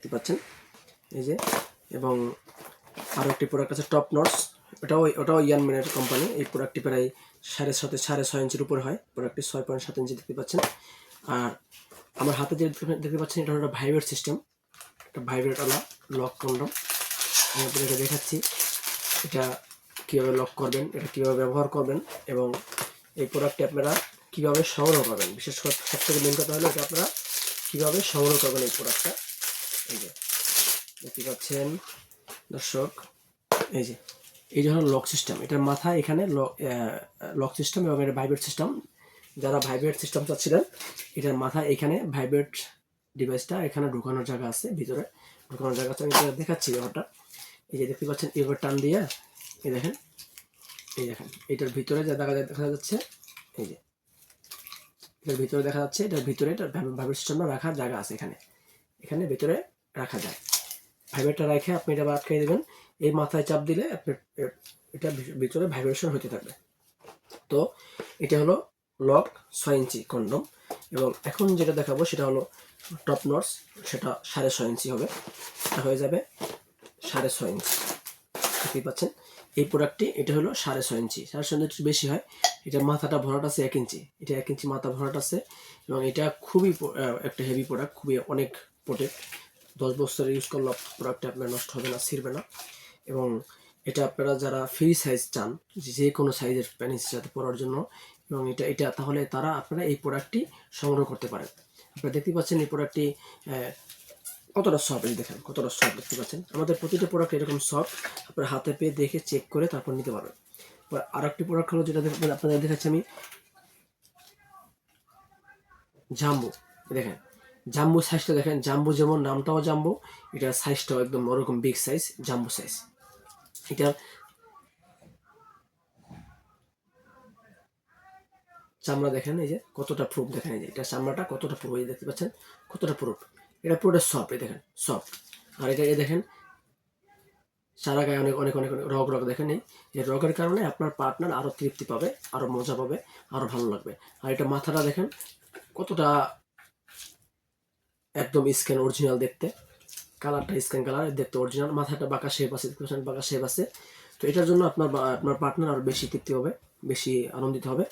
দেখতে পাচ্ছেন এই যে। এবং আরও একটি প্রোডাক্ট আছে টপ নটস, ওটাও ইয়ানম্যানের কোম্পানি। এই প্রোডাক্টটি প্রায় 6.5 ইঞ্চির উপরে হয়, প্রোডাক্টটি 6.7 ইঞ্চি দেখতে পাচ্ছেন। আর আমার হাতে যে দেখতে পাচ্ছেন এটা হলো ভাইব্রেট সিস্টেম, একটা ভাইব্রেটওয়ালা লক কন্ডম। আমি আপনাদেরকে দেখাচ্ছি এটা কীভাবে লক করবেন, এটা কীভাবে ব্যবহার করবেন এবং এই প্রোডাক্টটি আপনারা কীভাবে সংগ্রহ করবেন। বিশেষ করে সবথেকে মেন কথা হলো এটা আপনারা কীভাবে সংগ্রহ করবেন এই প্রোডাক্টটা। এই যে দেখতে পাচ্ছেন দর্শক, এই যে এই যে হলো লক সিস্টেম, এটার মাথা এখানে লক সিস্টেম এবং এটা ভাইব্রেট সিস্টেম। যারা ভাইব্রেট সিস্টেম চাচ্ছিলেন এটার মাথা এখানে ভাইব্রেট ডিভাইসটা এখানে ঢুকানোর জায়গা আছে, ভিতরে ঢুকানোর জায়গা আছে। আমি দেখাচ্ছি ব্যাপারটা। এই যে দেখতে পাচ্ছেন এবার টান দিয়ে এই দেখেন, এই দেখেন এটার ভিতরে যা দেখা যাচ্ছে, এই যে এটার ভিতরে দেখা যাচ্ছে, এটার ভিতরে এটা ভাইব্রেট সিস্টেমটা রাখার জায়গা আছে এখানে, এখানে ভিতরে রাখা যায়। ভাইব্রেটটা রেখে আপনি এটা আটকে দেবেন, এই মাথায় চাপ দিলে আপনার এটা ভিতরে ভাইব্রেশন হতে থাকবে। তো এটা হলো লক 6 ইঞ্চি কন্ডম। এবং এখন যেটা দেখাবো সেটা হলো টপ নটস, সেটা 6.5 ইঞ্চি হবে, এটা হয়ে যাবে 6.5 ইঞ্চি। দেখতেই পাচ্ছেন এই প্রোডাক্টটি, এটা হলো 6.5 ইঞ্চি, 6.5 ইঞ্চি একটু বেশি হয়। এটার মাথাটা ভরাট আছে 1 ইঞ্চি, এটা 1 ইঞ্চি মাথা ভরাট আছে। এবং এটা খুবই একটা হেভি প্রোডাক্ট, খুবই অনেক প্রোটেক্ট। 10 বছর ইউজ করলে প্রোডাক্টটা আপনার নষ্ট হবে না, ছিঁড়বে না। এবং এটা আপনারা যারা ফ্রি সাইজ চান, যে কোনো সাইজের প্যানিসের সাথে পরার জন্য, এবং এটা তাহলে তারা আপনারা এই প্রোডাক্টটি সংগ্রহ করতে পারেন। আপনারা দেখতে পাচ্ছেন এই প্রোডাক্টটি কতটা সফট, এই দেখেন কতটা সফট দেখতে পাচ্ছেন। আমাদের প্রতিটা প্রোডাক্ট এরকম সফট, আপনার হাতে পেয়ে দেখে চেক করে তারপর নিতে পারবেন। আর একটি প্রোডাক্ট হলো যেটা আপনাদের দেখাচ্ছি আমি, জাম্বো। দেখেন জাম্বো সাইজটা দেখেন, জাম্বো যেমন নামটাও জাম্বো, এটার সাইজটাও একদম ওরকম বিগ সাইজ, জাম্বো সাইজ। এটার চামড়া দেখেন এই যে কতটা প্রুফ, দেখেন এই যে এটা চামড়াটা কতটা প্রুফ, এই দেখতে পাচ্ছেন কতটা প্রুফ। এটা পুরোটা সফট, এই দেখেন সফট। আর এটা দেখেন সারা গায়ে অনেক অনেক অনেক রগ দেখেন, এই রগের কারণে আপনার পার্টনার আরও তৃপ্তি পাবে, আরও মজা পাবে, আরও ভালো লাগবে। আর এটা মাথাটা দেখেন কতটা একদম স্ক্যান অরিজিনাল দেখতে, কালারটা স্ক্যান কালার দেখতে অরিজিনাল। মাথাটা বাঁকা শেপ আছে, দেখতে পাচ্ছেন বাঁকা শেপ আছে। তো এটার জন্য আপনার পার্টনার আরও বেশি তৃপ্তি হবে, বেশি আনন্দিত হবে।